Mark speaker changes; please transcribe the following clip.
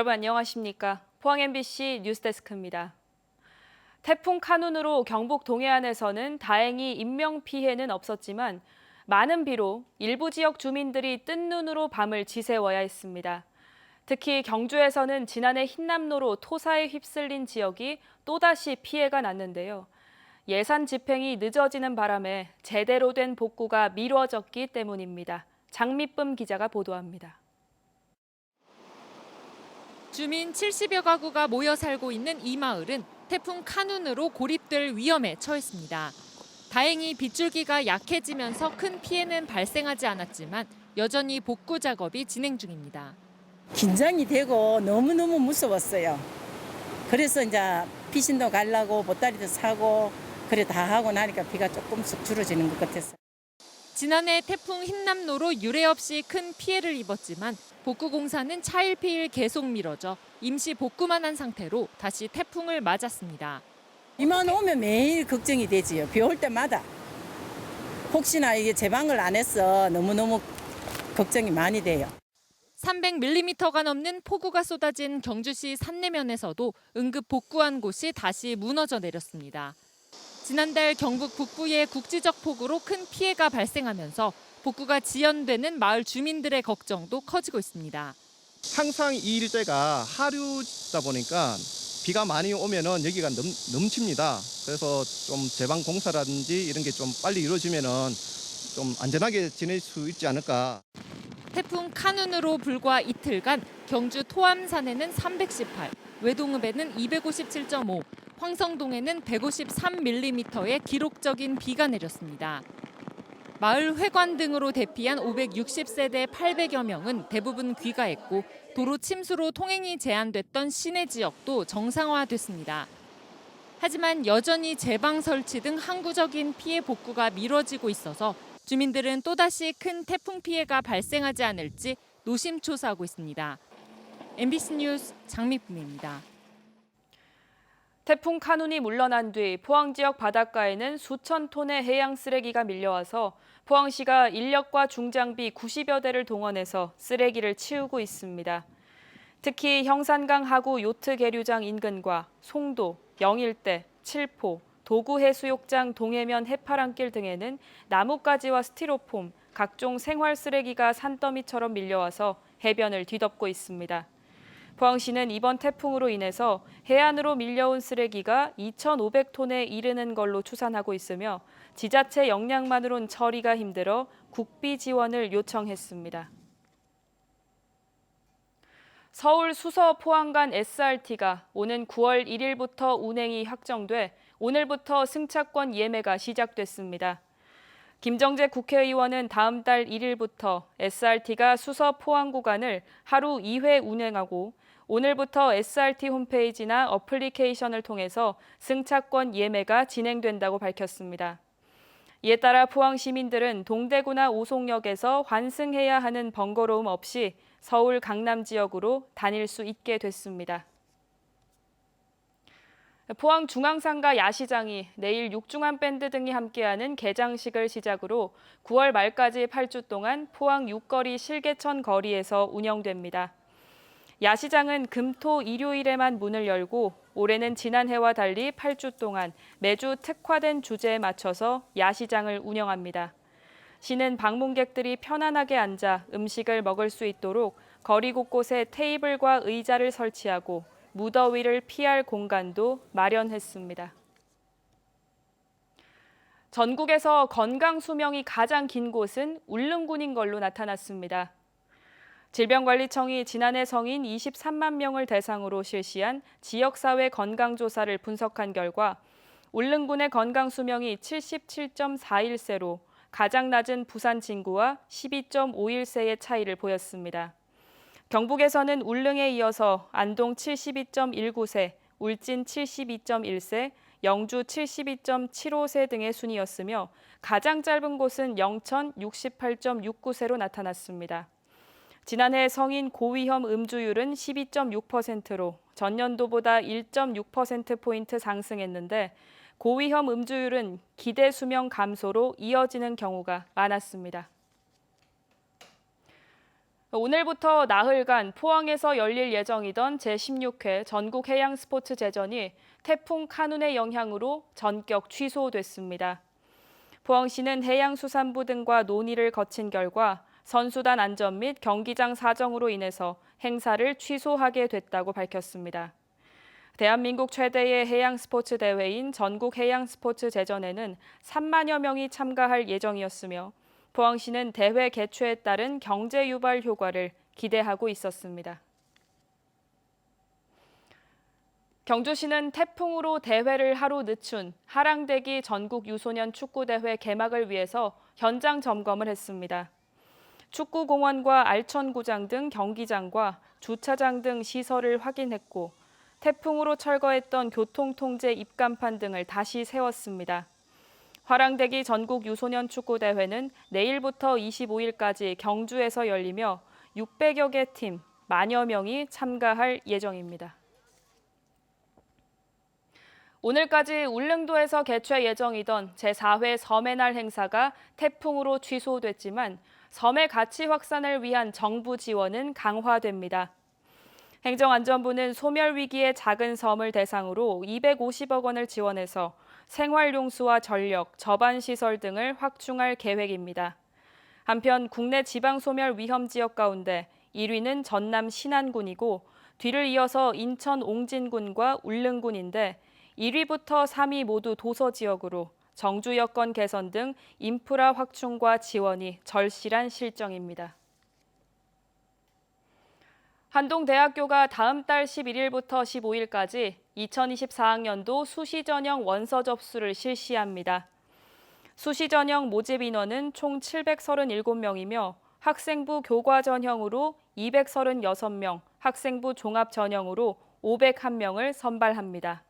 Speaker 1: 여러분 안녕하십니까? 포항 MBC 뉴스데스크입니다. 태풍 카눈으로 경북 동해안에서는 다행히 인명피해는 없었지만 많은 비로 일부 지역 주민들이 뜬 눈으로 밤을 지새워야 했습니다. 특히 경주에서는 지난해 흰남노로 토사에 휩쓸린 지역이 또다시 피해가 났는데요. 예산 집행이 늦어지는 바람에 제대로 된 복구가 미뤄졌기 때문입니다. 장미쁨 기자가 보도합니다.
Speaker 2: 주민 70여 가구가 모여 살고 있는 이 마을은 태풍 카눈으로 고립될 위험에 처했습니다. 다행히 빗줄기가 약해지면서 큰 피해는 발생하지 않았지만 여전히 복구 작업이 진행 중입니다.
Speaker 3: 긴장이 되고 너무너무 무서웠어요. 그래서 이제 피신도 가려고 보따리도 사고 그래 다 하고 나니까 비가 조금씩 줄어지는 것 같았어요.
Speaker 2: 지난해 태풍 흰남노로 유례 없이 큰 피해를 입었지만 복구 공사는 차일피일 계속 미뤄져 임시 복구만 한 상태로 다시 태풍을 맞았습니다.
Speaker 3: 비만 오면 매일 걱정이 되지요. 비 올 때마다. 혹시나 이게 제방을 안 해서 너무너무 걱정이 많이 돼요.
Speaker 2: 300mm가 넘는 폭우가 쏟아진 경주시 산내면에서도 응급 복구한 곳이 다시 무너져 내렸습니다. 지난달 경북 북부의 국지적 폭우로 큰 피해가 발생하면서 복구가 지연되는 마을 주민들의 걱정도 커지고 있습니다.
Speaker 4: 항상 이 일대가 하류다 보니까 비가 많이 오면은 여기가 넘칩니다. 그래서 좀 제방 공사라든지 이런 게 좀 빨리 이루어지면은 좀 안전하게 지낼 수 있지 않을까.
Speaker 2: 태풍 카눈으로 불과 이틀간 경주 토암산에는 318, 외동읍에는 257.5, 황성동에는 153mm의 기록적인 비가 내렸습니다. 마을 회관 등으로 대피한 560세대 800여 명은 대부분 귀가했고 도로 침수로 통행이 제한됐던 시내 지역도 정상화됐습니다. 하지만 여전히 제방 설치 등 항구적인 피해 복구가 미뤄지고 있어서 주민들은 또다시 큰 태풍 피해가 발생하지 않을지 노심초사하고 있습니다. MBC 뉴스 장미쁨입니다.
Speaker 1: 태풍 카눈이 물러난 뒤 포항 지역 바닷가에는 수천 톤의 해양 쓰레기가 밀려와서 포항시가 인력과 중장비 90여 대를 동원해서 쓰레기를 치우고 있습니다. 특히 형산강 하구 요트 계류장 인근과 송도, 영일대, 칠포, 도구해수욕장 동해면 해파랑길 등에는 나뭇가지와 스티로폼, 각종 생활 쓰레기가 산더미처럼 밀려와서 해변을 뒤덮고 있습니다. 포항시는 이번 태풍으로 인해서 해안으로 밀려온 쓰레기가 2,500톤에 이르는 걸로 추산하고 있으며 지자체 역량만으론 처리가 힘들어 국비 지원을 요청했습니다. 서울 수서 포항 간 SRT가 오는 9월 1일부터 운행이 확정돼 오늘부터 승차권 예매가 시작됐습니다. 김정재 국회의원은 다음 달 1일부터 SRT가 수서 포항 구간을 하루 2회 운행하고 오늘부터 SRT 홈페이지나 어플리케이션을 통해서 승차권 예매가 진행된다고 밝혔습니다. 이에 따라 포항 시민들은 동대구나 오송역에서 환승해야 하는 번거로움 없이 서울 강남 지역으로 다닐 수 있게 됐습니다. 포항 중앙상가 야시장이 내일 육중한 밴드 등이 함께하는 개장식을 시작으로 9월 말까지 8주 동안 포항 육거리 실개천 거리에서 운영됩니다. 야시장은 금, 토, 일요일에만 문을 열고 올해는 지난해와 달리 8주 동안 매주 특화된 주제에 맞춰서 야시장을 운영합니다. 시는 방문객들이 편안하게 앉아 음식을 먹을 수 있도록 거리 곳곳에 테이블과 의자를 설치하고 무더위를 피할 공간도 마련했습니다. 전국에서 건강 수명이 가장 긴 곳은 울릉군인 걸로 나타났습니다. 질병관리청이 지난해 성인 23만 명을 대상으로 실시한 지역사회 건강조사를 분석한 결과 울릉군의 건강 수명이 77.41세로 가장 낮은 부산 진구와 12.51세의 차이를 보였습니다. 경북에서는 울릉에 이어서 안동 72.19세, 울진 72.1세, 영주 72.75세 등의 순이었으며 가장 짧은 곳은 영천 68.69세로 나타났습니다. 지난해 성인 고위험 음주율은 12.6%로 전년도보다 1.6%포인트 상승했는데 고위험 음주율은 기대 수명 감소로 이어지는 경우가 많았습니다. 오늘부터 나흘간 포항에서 열릴 예정이던 제16회 전국해양스포츠제전이 태풍 카눈의 영향으로 전격 취소됐습니다. 포항시는 해양수산부 등과 논의를 거친 결과 선수단 안전 및 경기장 사정으로 인해서 행사를 취소하게 됐다고 밝혔습니다. 대한민국 최대의 해양스포츠 대회인 전국해양스포츠제전에는 3만여 명이 참가할 예정이었으며 포항시는 대회 개최에 따른 경제 유발 효과를 기대하고 있었습니다. 경주시는 태풍으로 대회를 하루 늦춘 하랑대기 전국 유소년 축구대회 개막을 위해서 현장 점검을 했습니다. 축구공원과 알천구장 등 경기장과 주차장 등 시설을 확인했고 태풍으로 철거했던 교통통제 입간판 등을 다시 세웠습니다. 화랑대기 전국 유소년 축구대회는 내일부터 25일까지 경주에서 열리며 600여 개 팀, 만여 명이 참가할 예정입니다. 오늘까지 울릉도에서 개최 예정이던 제4회 섬의 날 행사가 태풍으로 취소됐지만 섬의 가치 확산을 위한 정부 지원은 강화됩니다. 행정안전부는 소멸 위기의 작은 섬을 대상으로 250억 원을 지원해서 생활용수와 전력, 저반시설 등을 확충할 계획입니다. 한편 국내 지방소멸 위험 지역 가운데 1위는 전남 신안군이고 뒤를 이어서 인천 옹진군과 울릉군인데 1위부터 3위 모두 도서 지역으로 정주 여건 개선 등 인프라 확충과 지원이 절실한 실정입니다. 한동대학교가 다음 달 11일부터 15일까지 2024학년도 수시 전형 원서 접수를 실시합니다. 수시 전형 모집 인원은 총 737명이며 학생부 교과 전형으로 236명, 학생부 종합 전형으로 501명을 선발합니다.